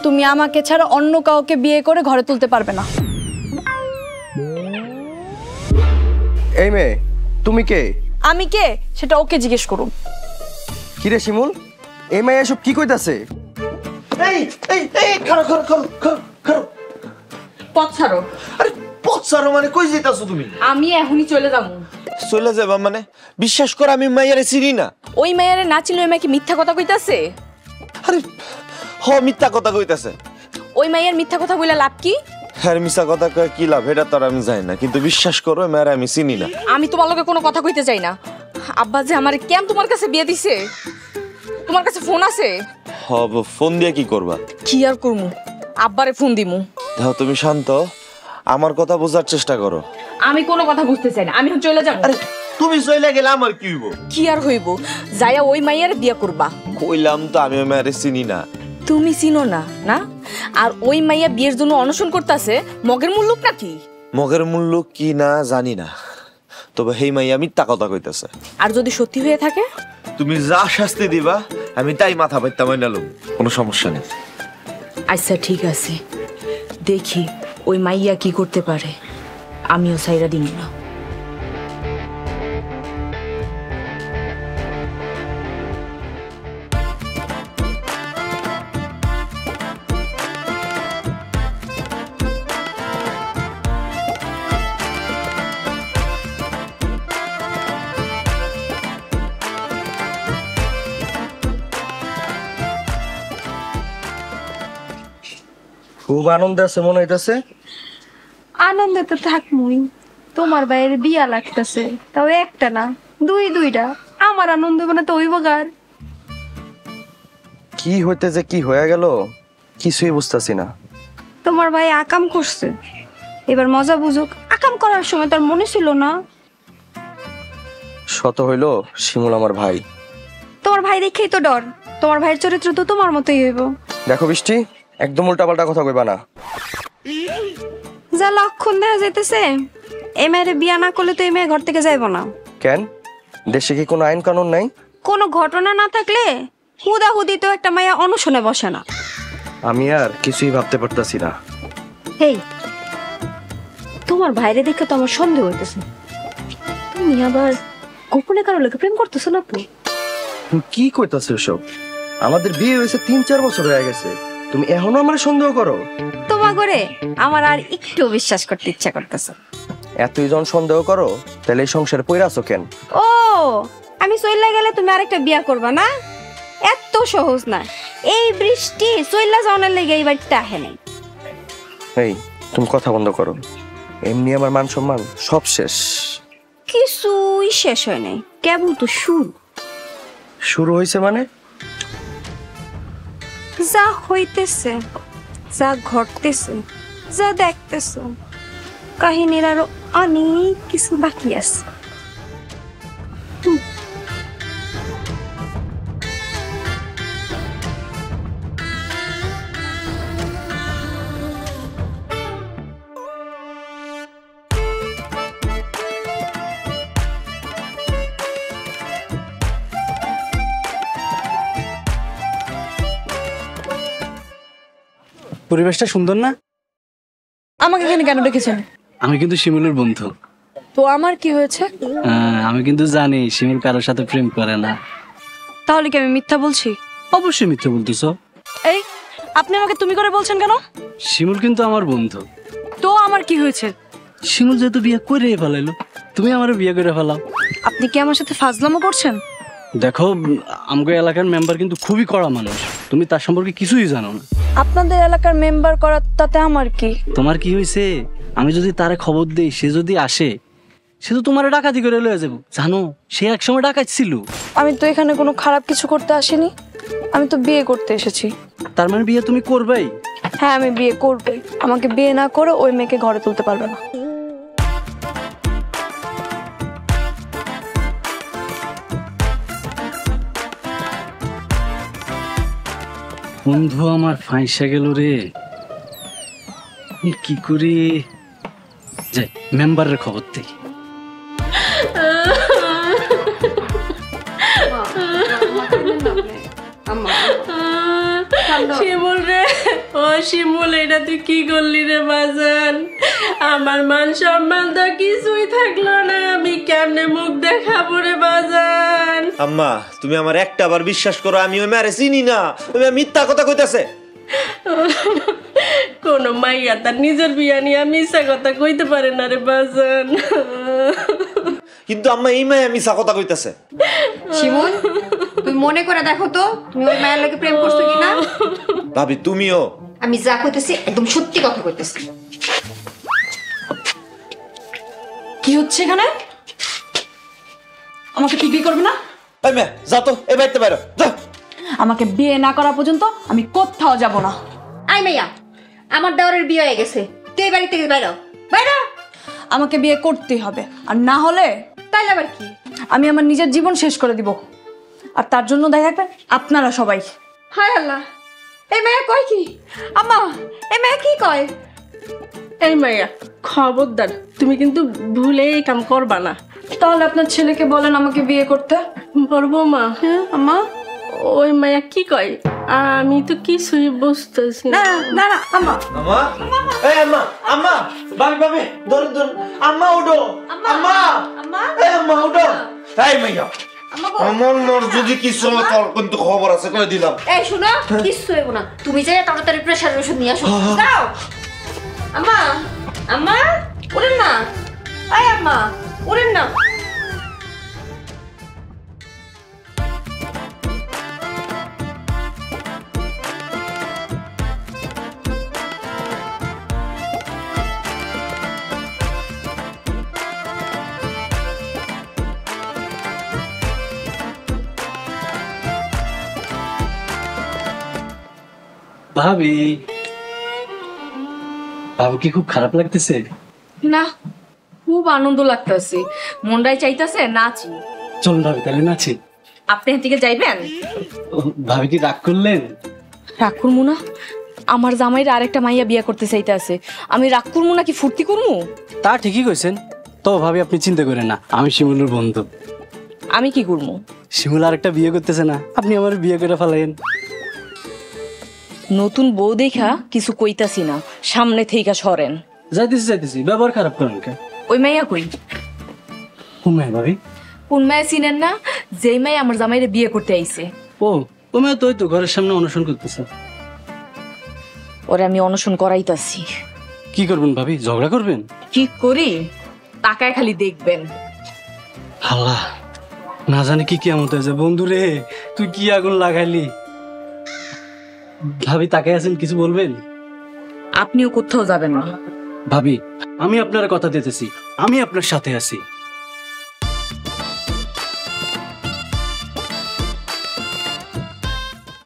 তুমি আমাকে ছাড়া অন্য কাউকে বিয়ে করে ঘরে তুলতে পারবে না। এই মেয়ে, তুমি কে? আমি কে সেটা ওকে জিজ্ঞেস করুন। কি রে শিমুল, এই মেয়ে এসব কি কইতাছে? এই এই এই খারো খারো খারো খারো খারো। পথ ছাড়ো। আরে পথ ছাড়ো মানে কই যাইতাছো তুমি? আমি এখনই চলে যাবো। চলে যাবা মানে? বিশ্বাস কর আমি মাইয়ারে চিনি না। ওই মাইয়ারে না চিনলে ওই মাইকে মিথ্যা কথা কইতাছে। আরে হ মিথ্যা কথা কইতাছে। ওই মাইয়ার মিথ্যা কথা বলে লাভ কি? হ্যাঁ মিথ্যা কথা কয় কি লাভ এটা তো আমি জানি না, কিন্তু বিশ্বাস করো মায়ের আমি চিনি না। আমি তোমার লগে কোনো কথা কইতে চাই না। আব্বা যে আমার কেন তোমার কাছে বিয়ে দিছে? তোমার কাছে ফোন আছে? হব ফোন দিয়ে কি করবা? কি আর করমু, আব্বারে ফোন দিমু। দাও তুমি শান্ত, আমার কথা বোঝার চেষ্টা করো। আমি কোনো কথা বুঝতে চাই না, আমি চলে যাবো। আরে তুমি চলে গেলে আমার কি হইব? কি আর হইব, যাইয়া ওই মাইয়ার বিয়ে করবা। কইলাম তো আমি মায়ের চিনি না। তুমি চিনো না না? আর ওই মাইয়া বিয়ের জন্য অনশন করতেছে, মগের মূল্য নাকি? মগের মূল্য কি না জানি না, তবে হেই মাইয়া মিথ্যা কথা কইতাছে। আর যদি সত্যি হয়ে থাকে? তুমি যা শাস্তি দিবা আমি তাই মাথা পাইতা মাইনালুম, কোনো সমস্যা নেই। আচ্ছা ঠিক আছে, দেখি ওই মাইয়া কি করতে পারে। আমিও সাইরা দিন না। খুব আনন্দ আছে মনে হইতাছে। আনন্দে তো থাকমুই, তোমার বাইরে বিয়া লাগতেছে, তাও একটা না দুইটা। আমার আনন্দ মানে তো ওই বগার। কি হইতে যে কি হয়ে গেল কিছুই বুঝতাছি না। তোমার ভাই আকাম করছে, এবার মজা বুঝুক। আকাম করার সময় তার মনে ছিল না? শত হইল শিমুল আমার ভাই। তোমার ভাই দেখেই তো ডর। তোমার ভাইয়ের চরিত্র তো তোমার মতোই হইব। দেখো বৃষ্টি, একদম উল্টাপাল্টা কথা কইবা না। যা লক্ষণ দেখা যাইতেছে, এই মেয়ের বিয়া না করলে তো এই মেয়ে ঘর থেকে যাইব না। কেন, দেশে কি কোনো আইন কানুন নাই? কোনো ঘটনা না থাকলে হুদাহুদি তো একটা মায়া অনশনে বসে না। আমি আর কিছুই ভাবতে পারতাছি না। হেই, তোমার ভাইরে দেখে তো আমার সন্দেহ হইতেছে। তুমি আবার গোপনে কারো লোকে প্রেম করতেছো না তো? তুমি কি কইতাছো এসব? আমাদের বিয়ে হয়েছে 3-4 বছর হয়ে গেছে, তুমি এখনো আমার সন্দেহ করো? তোমা করে আমার আর একটু বিশ্বাস করতে ইচ্ছা করতেছে। এতই জন সন্দেহ করো, তাহলে এই সংসারে পইরা আছো কেন? ও, আমি চইলা গেলে তুমি আরেকটা বিয়া করবা না? এত সহজ না। এই বৃষ্টি চইলা যাওয়ার লেগে এই বাড়িতে আহে নাই। এই তুমি কথা বন্ধ করো, এমনি আমার মান সম্মান সব শেষ। কিছুই শেষ হয় নাই, কেবল তো শুরু। শুরু হয়েছে মানে? যা হইতেছে, যা ঘটতেছে, যা দেখতেছো, কাহিনীর আরো অনেক কিছু বাকি আছে। পরিবেশটা সুন্দর না? আমাকে এখানে কেন ডেকেছেন? আমি কিন্তু শিমুলের বন্ধু। তো আমার কি হয়েছে? আমি কিন্তু জানি শিমুল কারোর সাথে প্রেম করে না। তাহলে কি আমি মিথ্যা বলছি? অবশ্যই মিথ্যে বলতেছো। এই, আপনি আমাকে তুমি করে বলছেন কেন? শিমুল কিন্তু আমার বন্ধু। তো আমার কি হয়েছে? শিমুল যেহেতু বিয়ে করে ফেলাইলো, তুমি আমার বিয়ে করে ফেলাও। আপনি কি আমার সাথে ফাজলামো করছেন? দেখো, আমগো এলাকার মেম্বার কিন্তু খুবই কড়া মানুষ, তুমি তার সম্পর্কে কিছুই জানো না। আপনাদের এলাকার মেম্বার করার তাতে আমার কি? তোমার কি হয়েছে? আমি যদি তারে খবর দেই, সে যদি আসে, সে তো তোমার ডাকাতি করে লয়ে যাবো। জানো, সে একসময় ডাকাত ছিল। আমি তো এখানে কোনো খারাপ কিছু করতে আসিনি, আমি তো বিয়ে করতে এসেছি। তার মানে বিয়ে তুমি করবেই? হ্যাঁ, আমি বিয়ে করবই। আমাকে বিয়ে না করে ওই মেয়েকে ঘরে তুলতে পারবে না। বন্ধু আমার ফাঁসা গেল রে, কি করি? যাই মেম্বারের খবর দেই। শিমুল রে, ও আমার শিমুল, এটা তুই কি করলি রে বাজান? আমার মান সম্মান তো কিছুই থাকলো না, আমি কেমনে মুখ দেখাবো রে বাজান? আম্মা তুমি আমার একটা বার বিশ্বাস করো, আমি ওই মারে চিনি না, তুমি মিথ্যা কথা কইতাছে। কোন মাইয়া তার নিজের বিয়া নিয়ে মিশা কথা কইতে পারে না রে বাজান। কিন্তু আম্মা এই মায়া মিছা কথা কইতাছে। শিমুল, তুই মনে করে দেখো তো তুমি ওই মায়ের লোকে প্রেম করছো কিনা। ভাবি তুমিও। আমি যা কইতেছি একদম সত্যি কথা কইতেছি। কি হচ্ছে এখানে? আমাকে কি বিয়ে করবে না? এই মেয়ে যা তো, এই বাড়িতে বাইরো যা। আমাকে বিয়ে না করা পর্যন্ত আমি কোথাও যাব না। আই মাইয়া, আমার দেওরের বিয়ে হয়ে গেছে, তুই এই বাড়ি থেকে বাইরো বাইরো। আমাকে বিয়ে করতেই হবে, আর না হলে তাইলে আবার কি? আমি আমার নিজের জীবন শেষ করে দিব। আর তার জন্য দায়ী থাকবেন আপনারা সবাই। হায় আল্লাহ, এই মাইয়া কয় কি? আম্মা, এই মাইয়া কি কয়? এই মাইয়া খবরদার, তুমি কিন্তু ভুলে এই কাম করবা না। তাহলে আপনার ছেলেকে বলেন আমাকে বিয়ে করতে। বলবো মা। হ্যাঁ আম্মা। ওই মাইয়া কি কয় আমি তো কিছুই বুঝতেছি না। না না আম্মা। আম্মা, এই আম্মা, আম্মা, ভাবি ভাবি ধরুন ধরুন, আম্মা উঠো, আম্মা, এই আম্মা উঠো। এই মাইয়া, আমার মোর যদি কিছু হয় তোর কিন্তু খবর আছে, কই দিলাম। এই শুনো, কিচ্ছু হইব না, তুমি যাই তাড়াতাড়ি প্রেসারের ওষুধ নিয়ে আসো। যাও। আম্মা, আম্মা উঠেন না। এই আম্মা উঠেন না। ভাবি, ভাবি কি খুব খারাপ লাগতেছে? না, খুব আনন্দ লাগতেছে, মনটাই চাইতেছে নাচি। চলুন ভাবি তাহলে নাচি। আপনি এদিকে যাইবেন? ও, ভাবি কি রাগ করলেন? রাগ করবো না? আমার জামাইরা আরেকটা মাইয়া বিয়ে করতে চাইতে আছে, আমি রাগ করবো নাকি ফুর্তি করবো? তা ঠিকই কইছেন। তো ভাবি আপনি চিন্তা করেন না, আমি শিমুলের বন্ধু। আমি কি করবো? শিমুল আরেকটা বিয়ে করতেছে না, আপনি আমার বিয়ে করে ফেলাইন। নতুন বউ দেখা কিছু কইতাছি না, সামনে থেকে সরেন। যাইতেছি যাইতেছি, ব্যবহার খারাপ করেন কে? ওই মাইয়া কই? হুমায় ভাবি? কোন মাইয়া চিনেন না? যেই মাইয়া আমার জামাইরে বিয়ে করতে আইছে। ও হুমায় তো ওই তো ঘরের সামনে অনশন করতেছে। ওরে আমি অনশন করাইতাছি। কি করবেন ভাবি, ঝগড়া করবেন? কি করি তাকায় খালি দেখবেন। আল্লাহ, না জানি কি কিয়ামত হয়েছে। বন্ধু রে, তুই কি আগুন লাগাইলি? ভাবি তাকায় আছেন, কিছু বলবেন? আপনিও কোথাও যাবেন না। ভাবি আমি আপনার কথা দিতেছি, আমি আপনার সাথে আছি।